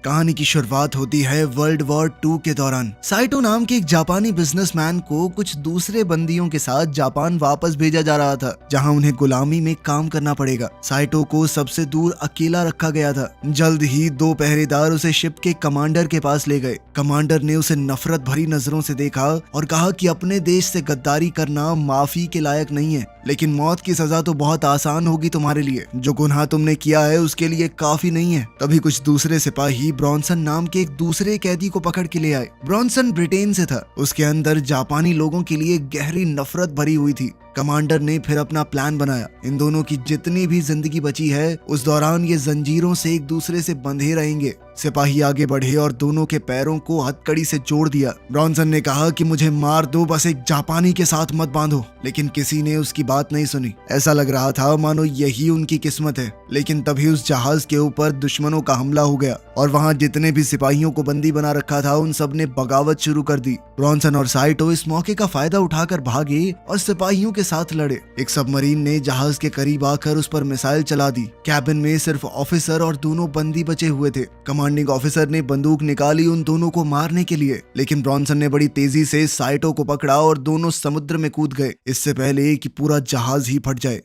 कहानी की शुरुआत होती है वर्ल्ड वॉर 2 के दौरान। साइटो नाम के एक जापानी बिजनेसमैन को कुछ दूसरे बंदियों के साथ जापान वापस भेजा जा रहा था, जहां उन्हें गुलामी में काम करना पड़ेगा। साइटो को सबसे दूर अकेला रखा गया था। जल्द ही 2 पहरेदार उसे शिप के कमांडर के पास ले गए। कमांडर ने उसे नफरत भरी नजरों से देखा और कहा कि अपने देश से गद्दारी करना माफी के लायक नहीं है, लेकिन मौत की सजा तो बहुत आसान होगी तुम्हारे लिए। जो गुनाह तुमने किया है उसके लिए काफी नहीं है। तभी कुछ दूसरे सिपाही ब्रॉन्सन नाम के एक दूसरे कैदी को पकड़ के ले आए। ब्रॉन्सन ब्रिटेन से था। उसके अंदर जापानी लोगों के लिए गहरी नफरत भरी हुई थी। कमांडर ने फिर अपना प्लान बनाया। इन दोनों की जितनी भी जिंदगी बची है उस दौरान ये जंजीरों से एक दूसरे से बंधे रहेंगे। सिपाही आगे बढ़े और दोनों के पैरों को हथकड़ी से जोड़ दिया। ब्रॉन्सन ने कहा कि मुझे मार दो, बस एक जापानी के साथ मत बांधो, लेकिन किसी ने उसकी बात नहीं सुनी। ऐसा लग रहा था मानो यही उनकी किस्मत है। लेकिन तभी उस जहाज के ऊपर दुश्मनों का हमला हो गया और वहां जितने भी सिपाहियों को बंदी बना रखा था उन सब ने बगावत शुरू कर दी। ब्रॉन्सन और साइटो इस मौके का फायदा उठाकर भागे और सिपाहियों के साथ लड़े। एक सबमरीन ने जहाज के करीब आकर उस पर मिसाइल चला दी। कैबिन में सिर्फ ऑफिसर और दोनों बंदी बचे हुए थे। कमांडिंग ऑफिसर ने बंदूक निकाली उन दोनों को मारने के लिए, लेकिन ब्रॉन्सन ने बड़ी तेजी से साइटो को पकड़ा और दोनों समुद्र में कूद गए, इससे पहले कि पूरा जहाज ही फट जाए।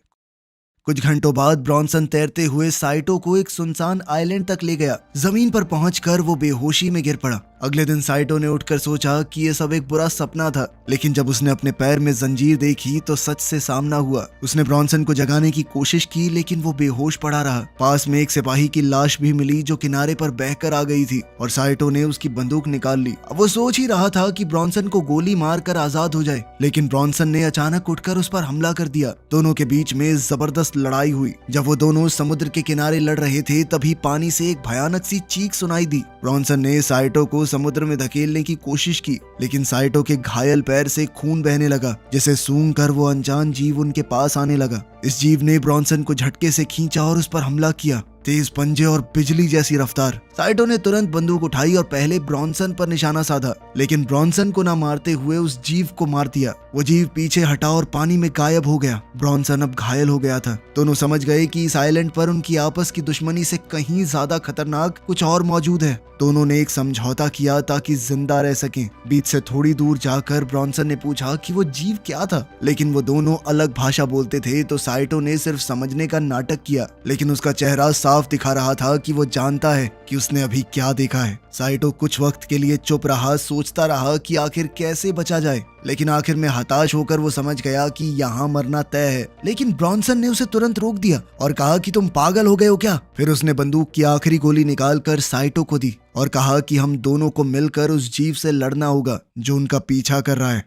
कुछ घंटों बाद ब्रॉन्सन तैरते हुए साइटो को एक सुनसान आइलैंड तक ले गया। जमीन पर पहुंचकर वो बेहोशी में गिर पड़ा। अगले दिन साइटो ने उठकर सोचा कि ये सब एक बुरा सपना था, लेकिन जब उसने अपने पैर में जंजीर देखी तो सच से सामना हुआ। उसने ब्रॉन्सन को जगाने की कोशिश की, लेकिन वो बेहोश पड़ा रहा। पास में एक सिपाही की लाश भी मिली जो किनारे पर बहकर आ गई थी और साइटो ने उसकी बंदूक निकाल ली। अब वो सोच ही रहा था कि ब्रॉन्सन को गोली मारकर आजाद हो जाए, लेकिन ब्रॉन्सन ने अचानक उठकर उस पर हमला कर दिया। दोनों के बीच में जबरदस्त लड़ाई हुई। जब वो दोनों समुद्र के किनारे लड़ रहे थे तभी पानी से एक भयानक सी चीख सुनाई दी। ब्रॉन्सन ने साइटो को समुद्र में धकेलने की कोशिश की, लेकिन साइटो के घायल पैर से खून बहने लगा, जिसे सूंघकर वो अनजान जीव उनके पास आने लगा। इस जीव ने ब्रॉन्सन को झटके से खींचा और उस पर हमला किया। तेज पंजे और बिजली जैसी रफ्तार। साइटो ने तुरंत बंदूक उठाई और पहले ब्रॉन्सन पर निशाना साधा, लेकिन ब्रॉन्सन को ना मारते हुए उस जीव को मार दिया। वो जीव पीछे हटा और पानी में गायब हो गया। ब्रॉन्सन अब घायल हो गया था। दोनों समझ गए कि इस आइलैंड पर उनकी आपस की दुश्मनी से कहीं ज्यादा खतरनाक कुछ और मौजूद है। दोनों ने एक समझौता किया ताकि जिंदा रह सकें। बीच से थोड़ी दूर जाकर ब्रॉन्सन ने पूछा कि वो जीव क्या था, लेकिन वो दोनों अलग भाषा बोलते थे, तो साइटो ने सिर्फ समझने का नाटक किया, लेकिन उसका चेहरा साफ दिखा रहा था कि वो जानता है कि उसने अभी क्या देखा है। साइटो कुछ वक्त के लिए चुप रहा, सोचता रहा कि आखिर कैसे बचा जाए, लेकिन आखिर में हताश होकर वो समझ गया कि यहाँ मरना तय है। लेकिन ब्रॉन्सन ने उसे तुरंत रोक दिया और कहा कि तुम पागल हो गए हो क्या। फिर उसने बंदूक की आखिरी गोली निकालकर साइटो को दी और कहा कि हम दोनों को मिलकर उस जीव से लड़ना होगा जो उनका पीछा कर रहा है।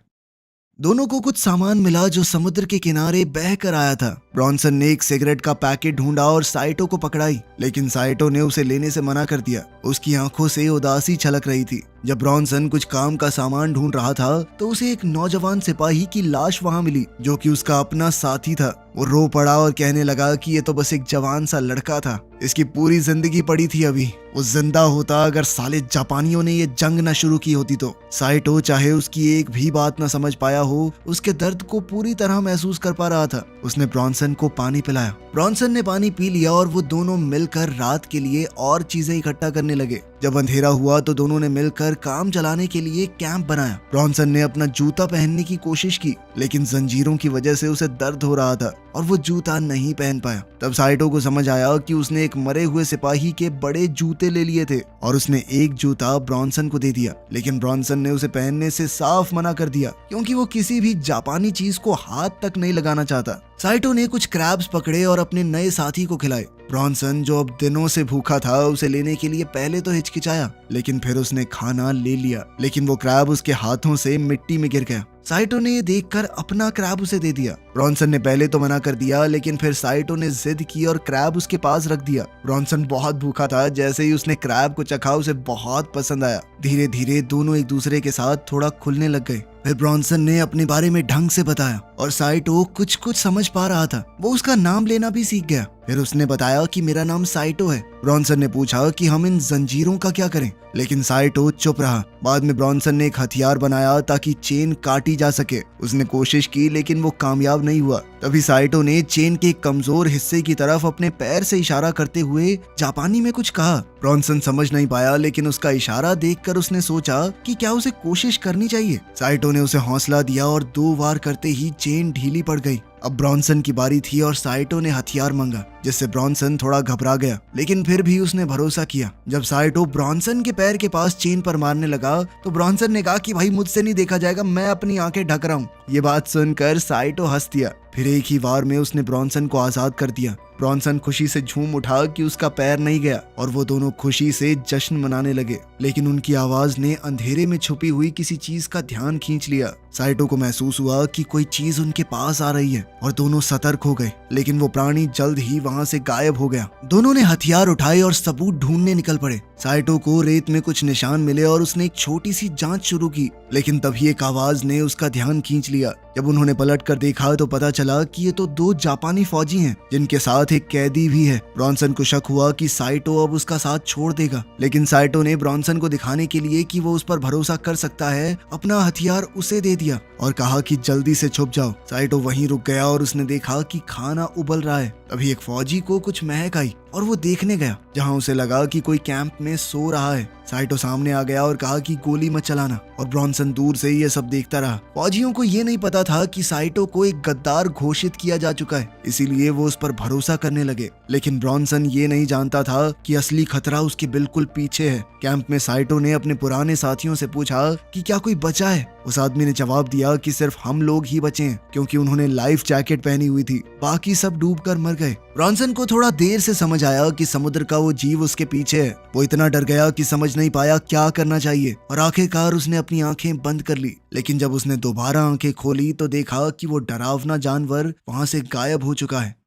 दोनों को कुछ सामान मिला जो समुद्र के किनारे बह कर आया था। ब्रॉन्सन ने एक सिगरेट का पैकेट ढूंढा और साइटो को पकड़ाई, लेकिन साइटो ने उसे लेने से मना कर दिया। उसकी आंखों से उदासी छलक रही थी। जब ब्रॉन्सन कुछ काम का सामान ढूंढ रहा था तो उसे एक नौजवान सिपाही की लाश वहां मिली, जो कि उसका अपना साथी था। वो रो पड़ा और कहने लगा कि ये तो बस एक जवान सा लड़का था, इसकी पूरी जिंदगी पड़ी थी अभी। वो जिंदा होता अगर साले जापानियों ने ये जंग न शुरू की होती तो। साइटो चाहे उसकी एक भी बात न समझ पाया हो, उसके दर्द को पूरी तरह महसूस कर पा रहा था। उसने ब्रॉन्सन को पानी पिलाया। ब्रॉन्सन ने पानी पी लिया और वो दोनों मिलकर रात के लिए और चीजें इकट्ठा करने लगे। जब अंधेरा हुआ तो दोनों ने मिलकर काम चलाने के लिए कैंप बनाया। ब्रॉन्सन ने अपना जूता पहनने की कोशिश की, लेकिन जंजीरों की वजह से उसे दर्द हो रहा था और वो जूता नहीं पहन पाया। तब साइटो को समझ आया कि उसने एक मरे हुए सिपाही के बड़े जूते ले लिए थे और उसने एक जूता ब्रॉन्सन को दे दिया, लेकिन ब्रॉन्सन ने उसे पहनने से साफ मना कर दिया, क्योंकि वो किसी भी जापानी चीज को हाथ तक नहीं लगाना चाहता। साइटो ने कुछ क्रैब्स पकड़े और अपने नए साथी को खिलाए। ब्रॉन्सन जो अब दिनों से भूखा था उसे लेने के लिए पहले तो हिचकिचाया, लेकिन फिर उसने खाना ले लिया, लेकिन वो क्रैब उसके हाथों से मिट्टी में गिर गया। साइटो ने ये देखकर अपना क्रैब उसे दे दिया। ब्रॉन्सन ने पहले तो मना कर दिया, लेकिन फिर साइटो ने जिद की और क्रैब उसके पास रख दिया। ब्रॉन्सन बहुत भूखा था। जैसे ही उसने क्रैब को चखा उसे बहुत पसंद आया। धीरे धीरे दोनों एक दूसरे के साथ थोड़ा खुलने लग गए। फिर ब्रॉन्सन ने अपने बारे में ढंग से बताया और साइटो कुछ कुछ समझ पा रहा था। वो उसका नाम लेना भी सीख गया। फिर उसने बताया कि मेरा नाम साइटो है। ब्रॉन्सन ने पूछा कि हम इन जंजीरों का क्या करें, लेकिन साइटो चुप रहा। बाद में ब्रॉन्सन ने एक हथियार बनाया ताकि चेन काटी जा सके। उसने कोशिश की लेकिन वो कामयाब नहीं हुआ। तभी साइटो ने चेन के एक कमजोर हिस्से की तरफ अपने पैर से इशारा करते हुए जापानी में कुछ कहा। ब्रॉन्सन समझ नहीं पाया, लेकिन उसका इशारा देखकर उसने सोचा कि क्या उसे कोशिश करनी चाहिए। साइटो ने उसे हौसला दिया और 2 बार करते ही चेन ढीली पड़ गई। अब ब्रॉन्सन की बारी थी और साइटो ने हथियार मांगा, जिससे ब्रॉन्सन थोड़ा घबरा गया, लेकिन फिर भी उसने भरोसा किया। जब साइटो ब्रॉन्सन के पैर के पास चेन पर मारने लगा तो ब्रॉन्सन ने कहा कि भाई मुझसे नहीं देखा जाएगा, मैं अपनी आंखें ढक रहा हूँ। ये बात सुनकर साइटो हंस दिया। फिर एक ही वार में उसने ब्रॉन्सन को आजाद कर दिया। ब्रॉन्सन खुशी से झूम उठा कि उसका पैर नहीं गया और वो दोनों खुशी से जश्न मनाने लगे, लेकिन उनकी आवाज ने अंधेरे में छुपी हुई किसी चीज का ध्यान खींच लिया। साइटो को महसूस हुआ कि कोई चीज उनके पास आ रही है और दोनों सतर्क हो गए, लेकिन वो प्राणी जल्द ही वहां से गायब हो गया। दोनों ने हथियार उठाए और सबूत ढूंढने निकल पड़े। साइटो को रेत में कुछ निशान मिले और उसने एक छोटी सी जांच शुरू की, लेकिन तभी एक आवाज ने उसका ध्यान खींच लिया। जब उन्होंने पलट कर देखा तो पता चला कि ये तो 2 जापानी फौजी हैं, जिनके साथ एक कैदी भी है। ब्रॉन्सन को शक हुआ कि साइटो अब उसका साथ छोड़ देगा, लेकिन साइटो ने ब्रॉन्सन को दिखाने के लिए कि वो उस पर भरोसा कर सकता है, अपना हथियार उसे दे दिया और कहा कि जल्दी से छुप जाओ। साइटो वहीं रुक गया और उसने देखा कि खाना उबल रहा है। तभी एक फौजी को कुछ महक आई और वो देखने गया, जहां उसे लगा कि कोई कैंप में सो रहा है। साइटो सामने आ गया और कहा कि गोली मत चलाना, और ब्रॉन्सन दूर से ये सब देखता रहा। फौजियों को ये नहीं पता था कि साइटो को एक गद्दार घोषित किया जा चुका है, इसीलिए वो उस पर भरोसा करने लगे। लेकिन ब्रॉन्सन ये नहीं जानता था कि असली खतरा उसके बिल्कुल पीछे है। कैंप में साइटो ने अपने पुराने साथियों से पूछा कि क्या कोई बचा है। उस आदमी ने जवाब दिया कि सिर्फ हम लोग ही बचे हैं, क्योंकि उन्होंने लाइफ जैकेट पहनी हुई थी, बाकी सब डूबकर मर गए। ब्रॉन्सन को थोड़ा देर से समझ आया कि समुद्र का वो जीव उसके पीछे है। वो इतना डर गया कि समझ नहीं पाया क्या करना चाहिए, और आखिरकार उसने अपनी आंखें बंद कर ली। लेकिन जब उसने दोबारा आंखें खोली तो देखा कि वो डरावना जानवर वहां से गायब हो चुका है।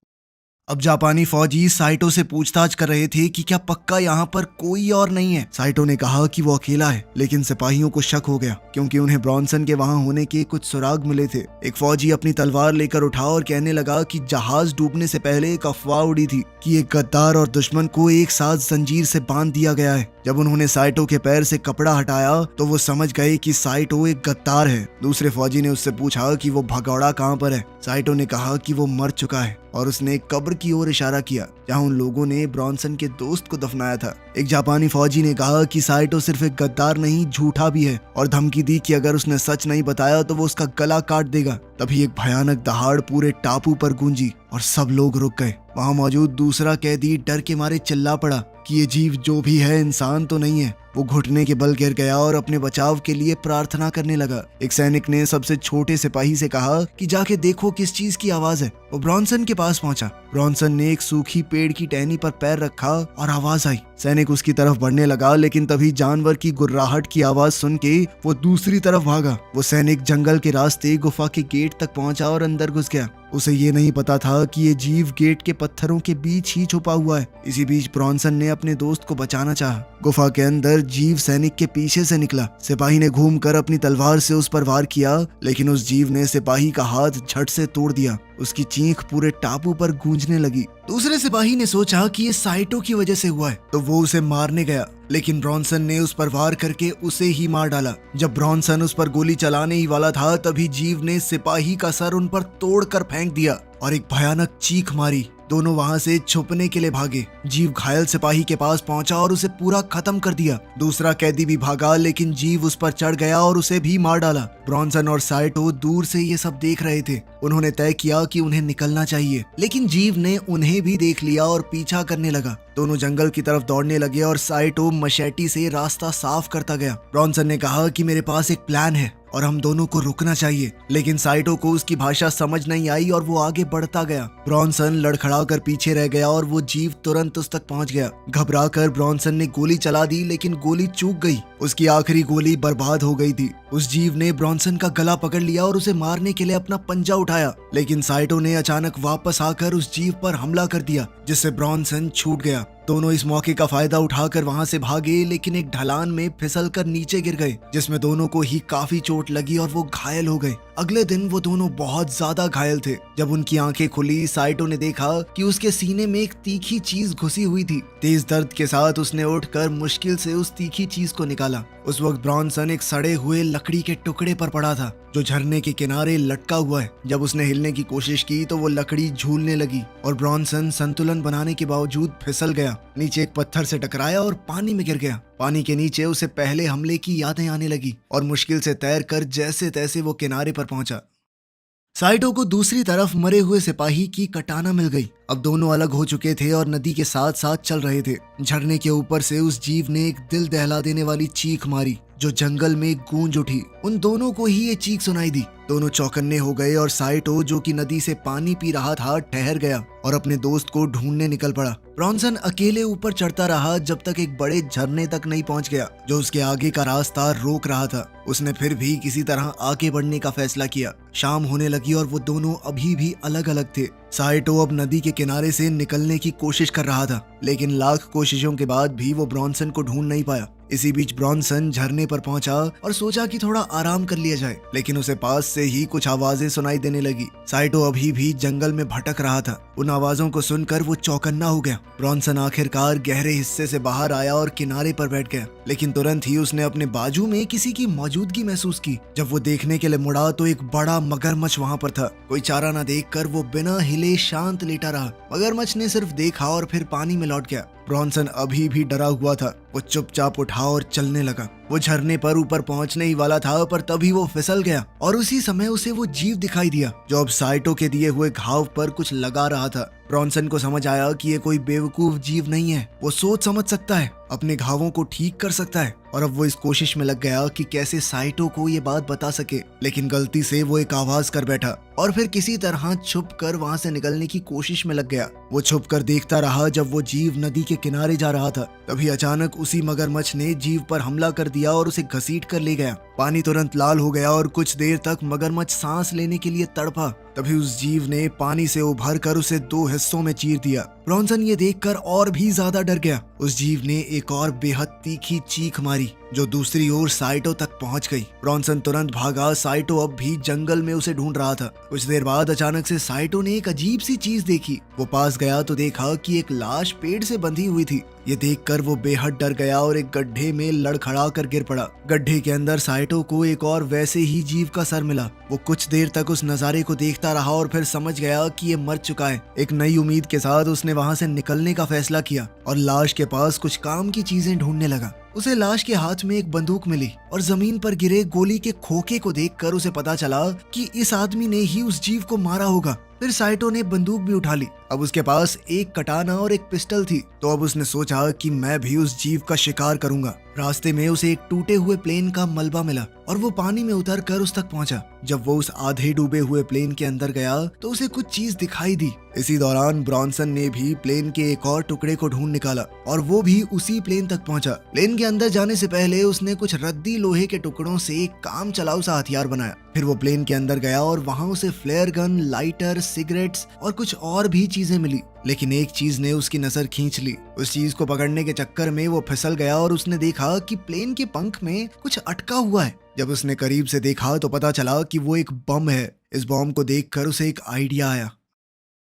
अब जापानी फौजी साइटो से पूछताछ कर रहे थे कि क्या पक्का यहाँ पर कोई और नहीं है। साइटो ने कहा कि वो अकेला है, लेकिन सिपाहियों को शक हो गया, क्योंकि उन्हें ब्रॉन्सन के वहां होने के कुछ सुराग मिले थे। एक फौजी अपनी तलवार लेकर उठा और कहने लगा कि जहाज डूबने से पहले एक अफवाह उड़ी थी कि एक गद्दार और दुश्मन को एक साथ जंजीर से बांध दिया गया है। जब उन्होंने साइटो के पैर से कपड़ा हटाया तो वो समझ गए कि साइटो एक गद्दार है। दूसरे फौजी ने उससे पूछा कि वो भगौड़ा कहाँ पर है। साइटो ने कहा कि वो मर चुका है, और उसने एक कब्र की ओर इशारा किया जहां उन लोगों ने ब्रॉन्सन के दोस्त को दफनाया था। एक जापानी फौजी ने कहा कि साइटो सिर्फ एक गद्दार नहीं, झूठा भी है, और धमकी दी कि अगर उसने सच नहीं बताया तो वो उसका गला काट देगा। तभी एक भयानक दहाड़ पूरे टापू पर गूंजी और सब लोग रुक गए। वहां मौजूद दूसरा कैदी डर के मारे चिल्ला पड़ा कि ये जीव जो भी है इंसान तो नहीं है। वो घुटने के बल गिर गया और अपने बचाव के लिए प्रार्थना करने लगा। एक सैनिक ने सबसे छोटे सिपाही से कहा कि जाके देखो किस चीज की आवाज है। वो ब्रॉन्सन के पास पहुंचा। ब्रॉन्सन ने एक सूखी पेड़ की टहनी पर पैर रखा और आवाज आई। सैनिक उसकी तरफ बढ़ने लगा, लेकिन तभी जानवर की गुर्राहट की आवाज सुन के वो दूसरी तरफ भागा। वो सैनिक जंगल के रास्ते गुफा के गेट तक पहुंचा और अंदर घुस गया। उसे ये नहीं पता था कि ये जीव गेट के पत्थरों के बीच ही छुपा हुआ है। इसी बीच ब्रॉन्सन ने अपने दोस्त को बचाना चाहा। गुफा के अंदर जीव सैनिक के पीछे से निकला। सिपाही ने घूमकर अपनी तलवार से उस पर वार किया, लेकिन उस जीव ने सिपाही का हाथ झट से तोड़ दिया। उसकी चीख पूरे टापू पर गूंजने लगी। दूसरे सिपाही ने सोचा कि ये साइटो की वजह से हुआ है, तो वो उसे मारने गया, लेकिन ब्रॉन्सन ने उस पर वार करके उसे ही मार डाला। जब ब्रॉन्सन उस पर गोली चलाने ही वाला था, तभी जीव ने सिपाही का सर उन पर तोड़कर फेंक दिया और एक भयानक चीख मारी। दोनों वहां से छुपने के लिए भागे। जीव घायल सिपाही के पास पहुंचा और उसे पूरा खत्म कर दिया। दूसरा कैदी भी भागा, लेकिन जीव उस पर चढ़ गया और उसे भी मार डाला। ब्रॉन्सन और साइटो दूर से ये सब देख रहे थे। उन्होंने तय किया कि उन्हें निकलना चाहिए, लेकिन जीव ने उन्हें भी देख लिया और पीछा करने लगा। दोनों जंगल की तरफ दौड़ने लगे और साइटो मशेटी से रास्ता साफ करता गया। ब्रॉन्सन ने कहा कि मेरे पास एक प्लान है और हम दोनों को रुकना चाहिए, लेकिन साइटो को उसकी भाषा समझ नहीं आई और वो आगे बढ़ता गया। ब्रॉन्सन लड़खड़ाकर पीछे रह गया और वो जीव तुरंत उस तक पहुंच गया। घबराकर ब्रॉन्सन ने गोली चला दी, लेकिन गोली चूक गई। उसकी आखिरी गोली बर्बाद हो गई थी। उस जीव ने ब्रॉन्सन का गला पकड़ लिया और उसे मारने के लिए अपना पंजा उठाया, लेकिन साइटो ने अचानक वापस आकर उस जीव पर हमला कर दिया, जिससे ब्रॉन्सन छूट गया। दोनों इस मौके का फायदा उठाकर वहां से भागे, लेकिन एक ढलान में फिसलकर नीचे गिर गए, जिसमें दोनों को ही काफी चोट लगी और वो घायल हो गए। अगले दिन वो दोनों बहुत ज्यादा घायल थे। जब उनकी आंखें खुली, साइटो ने देखा कि उसके सीने में एक तीखी चीज घुसी हुई थी। तेज दर्द के साथ उसने उठकर मुश्किल से उस तीखी चीज को निकाला। उस वक्त ब्रॉन्सन एक सड़े हुए लकड़ी के टुकड़े पर पड़ा था। जो झरने के किनारे लटका हुआ है। जब उसने हिलने की कोशिश की तो वो लकड़ी झूलने लगी और ब्रॉनसन संतुलन बनाने के बावजूद फिसल गया, नीचे एक पत्थर से टकराया और पानी में गिर गया। पानी के नीचे उसे पहले हमले की यादें आने लगी और मुश्किल से तैरकर जैसे तैसे वो किनारे पर पहुंचा। साइटो को दूसरी तरफ मरे हुए सिपाही की कटाना मिल गई। अब दोनों अलग हो चुके थे और नदी के साथ साथ चल रहे थे। झरने के ऊपर से उस जीव ने एक दिल दहला देने वाली चीख मारी जो जंगल में गूंज उठी। उन दोनों को ही ये चीख सुनाई दी। दोनों चौकन्ने हो गए और साइटो जो कि नदी से पानी पी रहा था ठहर गया और अपने दोस्त को ढूंढने निकल पड़ा। ब्रॉनसन अकेले ऊपर चढ़ता रहा जब तक एक बड़े झरने तक नहीं पहुंच गया जो उसके आगे का रास्ता रोक रहा था। उसने फिर भी किसी तरह आगे बढ़ने का फैसला किया। शाम होने लगी और वो दोनों अभी भी अलग अलग थे। साइटो अब नदी के किनारे से निकलने की कोशिश कर रहा था, लेकिन लाख कोशिशों के बाद भी वो ब्रॉनसन को ढूंढ नहीं पाया। इसी बीच ब्रॉनसन झरने पर पहुंचा और सोचा कि थोड़ा आराम कर लिया जाए, लेकिन उसे पास से ही कुछ आवाजें सुनाई देने लगी। साइटो अभी भी जंगल में भटक रहा था। उन आवाजों को सुनकर वो चौकन्ना हो गया। ब्रॉनसन आखिरकार गहरे हिस्से से बाहर आया और किनारे पर बैठ गया, लेकिन तुरंत ही उसने अपने बाजू में किसी की मौजूदगी महसूस की। जब वो देखने के लिए मुड़ा तो एक बड़ा मगरमच्छ वहां पर था। कोई चारा न देखकर वो बिना हिले शांत लेटा रहा। मगरमच्छ ने सिर्फ देखा और फिर पानी में लौट गया। ब्रॉनसन अभी भी डरा हुआ था। वो चुपचाप उठा और चलने लगा। वो झरने पर ऊपर पहुंचने ही वाला था, पर तभी वो फिसल गया और उसी समय उसे वो जीव दिखाई दिया जो अब साइटो के दिए हुए घाव पर कुछ लगा रहा था। ब्रॉनसन को समझ आया कि ये कोई बेवकूफ जीव नहीं है। वो सोच समझ सकता है, अपने घावों को ठीक कर सकता है। और अब वो इस कोशिश में लग गया कि कैसे साइटो को ये बात बता सके, लेकिन गलती से वो एक आवाज कर बैठा और फिर किसी तरह छुप कर वहां से निकलने की कोशिश में लग गया। वो छुप कर देखता रहा जब वो जीव नदी के किनारे जा रहा था। तभी अचानक उसी मगरमच्छ ने जीव पर हमला कर दिया और उसे घसीट कर ले गया। पानी तुरंत लाल हो गया और कुछ देर तक मगरमच्छ सांस लेने के लिए तड़पा। तभी उस जीव ने पानी से उभर कर उसे दो हिस्सों में चीर दिया। ब्रॉनसन ये देखकर और भी ज्यादा डर गया। उस जीव ने एक और बेहद तीखी चीख मारी जो दूसरी ओर साइटो तक पहुंच गई। ब्रॉनसन तुरंत भागा। साइटो अब भी जंगल में उसे ढूंढ रहा था। कुछ देर बाद अचानक से साइटो ने एक अजीब सी चीज देखी। वो पास गया तो देखा कि एक लाश पेड़ से बंधी हुई थी। ये देखकर वो बेहद डर गया और एक गड्ढे में लड़खड़ा कर गिर पड़ा। गड्ढे के अंदर साइटो को एक और वैसे ही जीव का सर मिला। वो कुछ देर तक उस नजारे को देखता रहा और फिर समझ गया कि ये मर चुका है। एक नई उम्मीद के साथ उसने वहां से निकलने का फैसला किया और लाश के पास कुछ काम की चीजें ढूंढने लगा। उसे लाश के हाथ में एक बंदूक मिली और जमीन पर गिरे गोली के खोखे को देखकर उसे पता चला कि इस आदमी ने ही उस जीव को मारा होगा। फिर साइटो ने बंदूक भी उठा ली। अब उसके पास एक कटाना और एक पिस्टल थी, तो अब उसने सोचा कि मैं भी उस जीव का शिकार करूंगा। रास्ते में उसे एक टूटे हुए प्लेन का मलबा मिला और वो पानी में उतर कर उस तक पहुंचा। जब वो उस आधे डूबे हुए प्लेन के अंदर गया तो उसे कुछ चीज दिखाई दी। इसी दौरान ब्रॉनसन ने भी प्लेन के एक और टुकड़े को ढूंढ निकाला और वो भी उसी प्लेन तक पहुंचा। प्लेन के अंदर जाने से पहले उसने कुछ रद्दी लोहे के टुकड़ों से एक काम चलाऊ सा हथियार बनाया। फिर वो प्लेन के अंदर गया और वहां उसे फ्लेयर गन, लाइटर, सिगरेट्स और कुछ और भी चीजें मिली, लेकिन एक चीज ने उसकी नजर खींच ली। उस चीज को पकड़ने के चक्कर में वो फिसल गया और उसने देखा कि प्लेन के पंख में कुछ अटका हुआ है। जब उसने करीब से देखा तो पता चला कि वो एक बम है। इस बम को देखकर उसे एक आइडिया आया।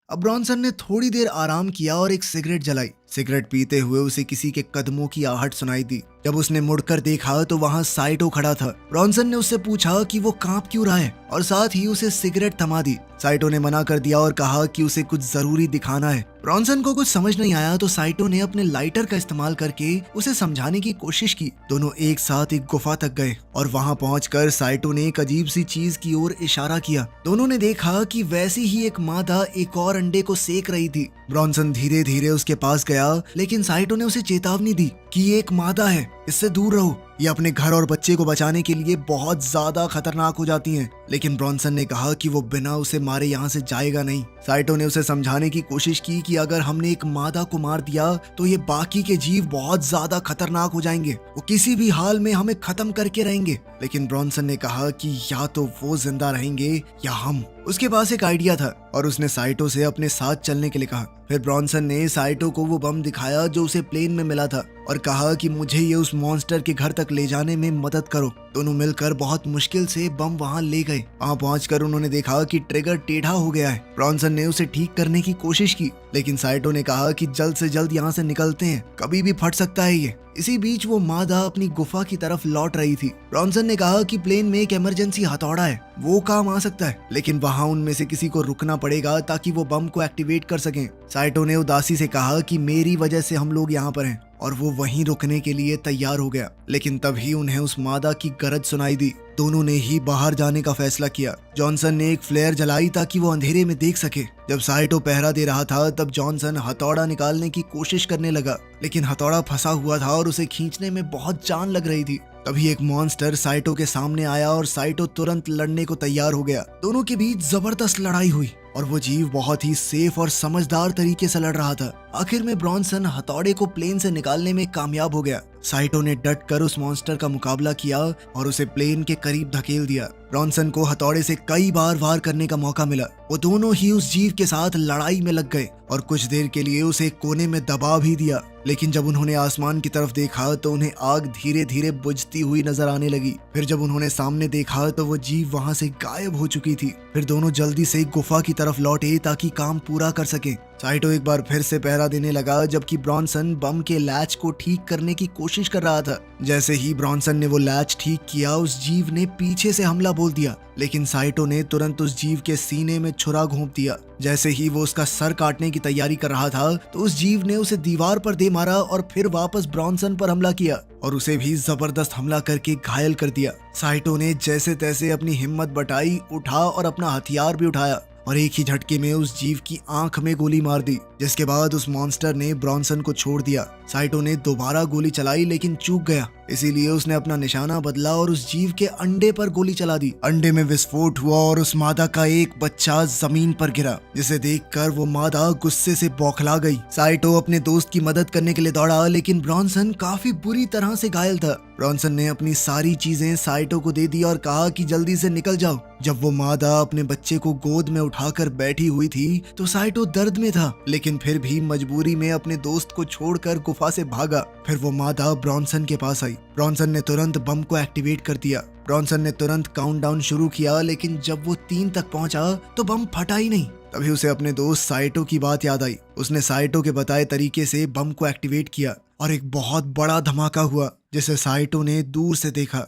अब ब्रॉनसन ने थोड़ी देर आराम किया और एक सिगरेट जलाई। सिगरेट पीते हुए उसे किसी के कदमों की आहट सुनाई दी। जब उसने मुड़कर देखा तो वहां साइटो खड़ा था। ब्रॉनसन ने उससे पूछा कि वो कांप क्यों रहा है और साथ ही उसे सिगरेट थमा दी। साइटो ने मना कर दिया और कहा कि उसे कुछ जरूरी दिखाना है। ब्रॉनसन को कुछ समझ नहीं आया तो साइटो ने अपने लाइटर का इस्तेमाल करके उसे समझाने की कोशिश की। दोनों एक साथ एक गुफा तक गए और वहां पहुंचकर साइटो ने एक अजीब सी चीज की ओर इशारा किया। दोनों ने देखा कि वैसी ही एक मादा एक और अंडे को सेक रही थी। ब्रॉनसन धीरे धीरे उसके पास गया, लेकिन साइटो ने उसे चेतावनी दी कि ये एक मादा है, इससे दूर रहो, ये अपने घर और बच्चे को बचाने के लिए बहुत ज्यादा खतरनाक हो जाती हैं। लेकिन ब्रॉनसन ने कहा कि वो बिना उसे मारे यहाँ से जाएगा नहीं। साइटो ने उसे समझाने की कोशिश की कि अगर हमने एक मादा को मार दिया तो ये बाकी के जीव बहुत ज्यादा खतरनाक हो जाएंगे, वो किसी भी हाल में हमें खत्म करके रहेंगे। लेकिन ब्रॉनसन ने कहा कि या तो वो जिंदा रहेंगे या हम। उसके पास एक आइडिया था और उसने साइटो से अपने साथ चलने के लिए कहा। फिर ब्रॉनसन ने साइटो को वो बम दिखाया जो उसे प्लेन में मिला था और कहा कि मुझे ये उस मॉन्स्टर के घर तक ले जाने में मदद करो। दोनों मिलकर बहुत मुश्किल से बम वहां ले गए। वहां पहुंचकर उन्होंने देखा कि ट्रिगर टेढ़ा हो गया है। ब्रॉन्सन ने उसे ठीक करने की कोशिश की, लेकिन साइटो ने कहा कि जल्द से जल्द यहाँ से निकलते हैं, कभी भी फट सकता है ये। इसी बीच वो मादा अपनी गुफा की तरफ लौट रही थी। ब्रॉन्सन ने कहा कि प्लेन में एक इमरजेंसी हथौड़ा है, वो काम आ सकता है, लेकिन वहाँ उनमें से किसी को रुकना पड़ेगा ताकि वो बम को एक्टिवेट कर सकें। साइटो ने उदासी से कहा कि मेरी वजह से हम लोग यहाँ पर हैं, और वो वहीं रुकने के लिए तैयार हो गया। लेकिन तभी उन्हें उस मादा की गरज सुनाई दी। दोनों ने ही बाहर जाने का फैसला किया। जॉनसन ने एक फ्लेयर जलाई ताकि वो अंधेरे में देख सके। जब साइटो पहरा दे रहा था तब जॉनसन हथौड़ा निकालने की कोशिश करने लगा, लेकिन हथौड़ा फंसा हुआ था और उसे खींचने में बहुत जान लग रही थी। तभी एक मॉन्स्टर साइटो के सामने आया और साइटो तुरंत लड़ने को तैयार हो गया। दोनों के बीच जबरदस्त लड़ाई हुई और वो जीव बहुत ही सेफ और समझदार तरीके से लड़ रहा था। आखिर में ब्रॉन्सन हथौड़े को प्लेन से निकालने में कामयाब हो गया। साइटो ने डट कर उस मॉन्स्टर का मुकाबला किया और उसे प्लेन के करीब धकेल दिया। ब्रॉन्सन को हथौड़े से कई बार वार करने का मौका मिला। वो दोनों ही उस जीव के साथ लड़ाई में लग गए और कुछ देर के लिए उसे एक कोने में दबा भी दिया। लेकिन जब उन्होंने आसमान की तरफ देखा तो उन्हें आग धीरे धीरे बुझती हुई नजर आने लगी। फिर जब उन्होंने सामने देखा तो वो जीव वहां से गायब हो चुकी थी। फिर दोनों जल्दी से गुफा की तरफ लौटे ताकि काम पूरा कर सके। साइटो एक बार फिर से पहरा देने लगा, जबकि ब्रॉन्सन बम के लैच को ठीक करने की कोशिश कर रहा था। जैसे ही ब्रॉन्सन ने वो लैच ठीक किया, उस जीव ने पीछे से हमला बोल दिया, लेकिन साइटो ने तुरंत उस जीव के सीने में छुरा घोंप दिया। जैसे ही वो उसका सर काटने की तैयारी कर रहा था तो उस जीव ने उसे दीवार पर दे मारा और फिर वापस ब्रॉन्सन पर हमला किया और उसे भी जबरदस्त हमला करके घायल कर दिया। साइटो ने जैसे तैसे अपनी हिम्मत बटाई, उठा और अपना हथियार भी उठाया और एक ही झटके में उस जीव की आंख में गोली मार दी, जिसके बाद उस मॉन्स्टर ने ब्रॉन्सन को छोड़ दिया। साइटो ने दोबारा गोली चलाई लेकिन चूक गया, इसीलिए उसने अपना निशाना बदला और उस जीव के अंडे पर गोली चला दी। अंडे में विस्फोट हुआ और उस मादा का एक बच्चा जमीन पर गिरा, जिसे देखकर वो मादा गुस्से से बौखला गई। साइटो अपने दोस्त की मदद करने के लिए दौड़ा, लेकिन ब्रॉन्सन काफी बुरी तरह से घायल था। ब्रॉन्सन ने अपनी सारी चीजें साइटो को दे दी और कहा कि जल्दी से निकल जाओ। जब वो मादा अपने बच्चे को गोद में उठाकर बैठी हुई थी तो साइटो दर्द में था, लेकिन फिर भी मजबूरी में अपने दोस्त को छोड़कर गुफा से भागा। फिर वो मादा ब्रॉन्सन के पास आई। ब्रॉन्सन ने तुरंत बम को एक्टिवेट कर दिया। ब्रॉन्सन ने तुरंत काउंटडाउन शुरू किया, लेकिन जब वो 3 तक पहुंचा तो बम फटा ही नहीं। तभी उसे अपने दोस्त साइटो की बात याद आई। उसने साइटो के बताए तरीके से बम को एक्टिवेट किया और एक बहुत बड़ा धमाका हुआ, जिसे साइटो ने दूर से देखा।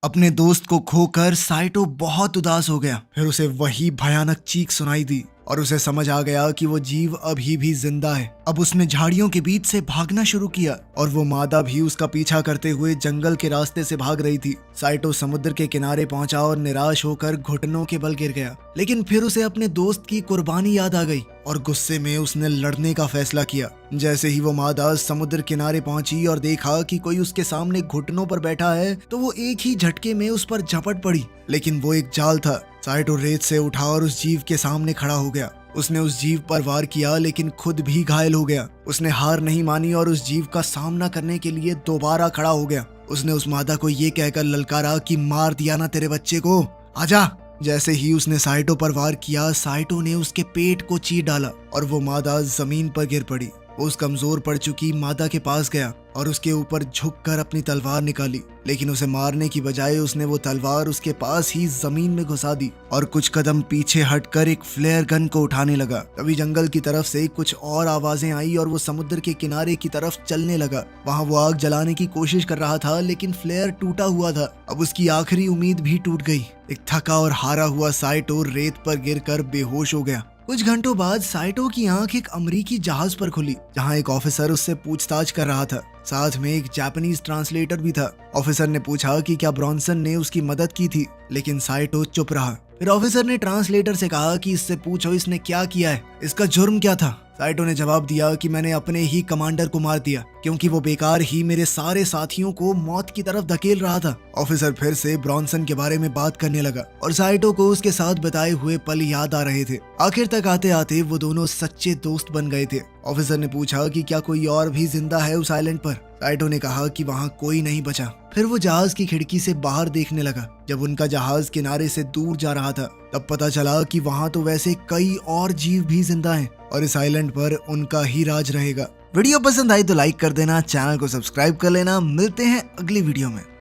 अपने दोस्त को खोकर साइटो बहुत उदास हो गया। फिर उसे वही भयानक चीख सुनाई दी और उसे समझ आ गया कि वो जीव अभी भी जिंदा है। अब उसने झाड़ियों के बीच से भागना शुरू किया और वो मादा भी उसका पीछा करते हुए जंगल के रास्ते से भाग रही थी। साइटो समुद्र के किनारे पहुंचा और निराश होकर घुटनों के बल गिर गया, लेकिन फिर उसे अपने दोस्त की कुर्बानी याद आ गई और गुस्से में उसने लड़ने का फैसला किया। जैसे ही वो मादा समुद्र किनारे पहुंची और देखा कि कोई उसके सामने घुटनों पर बैठा है तो वो एक ही झटके में उस पर झपट पड़ी, लेकिन वो एक जाल था। साइटो रेत से उठा और उस जीव के सामने खड़ा हो गया। उसने उस जीव पर वार किया, लेकिन खुद भी घायल हो गया। उसने हार नहीं मानी और उस जीव का सामना करने के लिए दोबारा खड़ा हो गया। उसने उस मादा को ये कहकर ललकारा कि मार दिया ना तेरे बच्चे को, आजा। जैसे ही उसने साइटो पर वार किया, साइटो ने उसके पेट को चीर डाला और वो मादा जमीन पर गिर पड़ी। वो उस कमजोर पड़ चुकी मादा के पास गया और उसके ऊपर झुककर अपनी तलवार निकाली, लेकिन उसे मारने की बजाय उसने वो तलवार उसके पास ही जमीन में घुसा दी और कुछ कदम पीछे हटकर एक फ्लेयर गन को उठाने लगा। तभी जंगल की तरफ से कुछ और आवाजें आई और वो समुद्र के किनारे की तरफ चलने लगा। वहाँ वो आग जलाने की कोशिश कर रहा था, लेकिन फ्लेयर टूटा हुआ था। अब उसकी आखिरी उम्मीद भी टूट गई। एक थका और हारा हुआ साइटो रेत पर गिरकर बेहोश हो गया। कुछ घंटों बाद साइटो की आंख एक अमेरिकी जहाज पर खुली, जहां एक ऑफिसर उससे पूछताछ कर रहा था। साथ में एक जापानीज ट्रांसलेटर भी था। ऑफिसर ने पूछा कि क्या ब्रॉन्सन ने उसकी मदद की थी, लेकिन साइटो चुप रहा। फिर ऑफिसर ने ट्रांसलेटर से कहा कि इससे पूछो इसने क्या किया है, इसका जुर्म क्या था। साइटो ने जवाब दिया कि मैंने अपने ही कमांडर को मार दिया, क्योंकि वो बेकार ही मेरे सारे साथियों को मौत की तरफ धकेल रहा था। ऑफिसर फिर से ब्रॉन्सन के बारे में बात करने लगा और साइटो को उसके साथ बिताए हुए पल याद आ रहे थे। आखिर तक आते आते वो दोनों सच्चे दोस्त बन गए थे। ऑफिसर ने पूछा कि क्या कोई और भी जिंदा है उस आइलैंड पर। साइटो ने कहा कि वहाँ कोई नहीं बचा। फिर वो जहाज की खिड़की से बाहर देखने लगा। जब उनका जहाज किनारे से दूर जा रहा था तब पता चला कि वहाँ तो वैसे कई और जीव भी जिंदा हैं और इस आइलैंड पर उनका ही राज रहेगा। वीडियो पसंद आई तो लाइक कर देना, चैनल को सब्सक्राइब कर लेना। मिलते हैं अगली वीडियो में।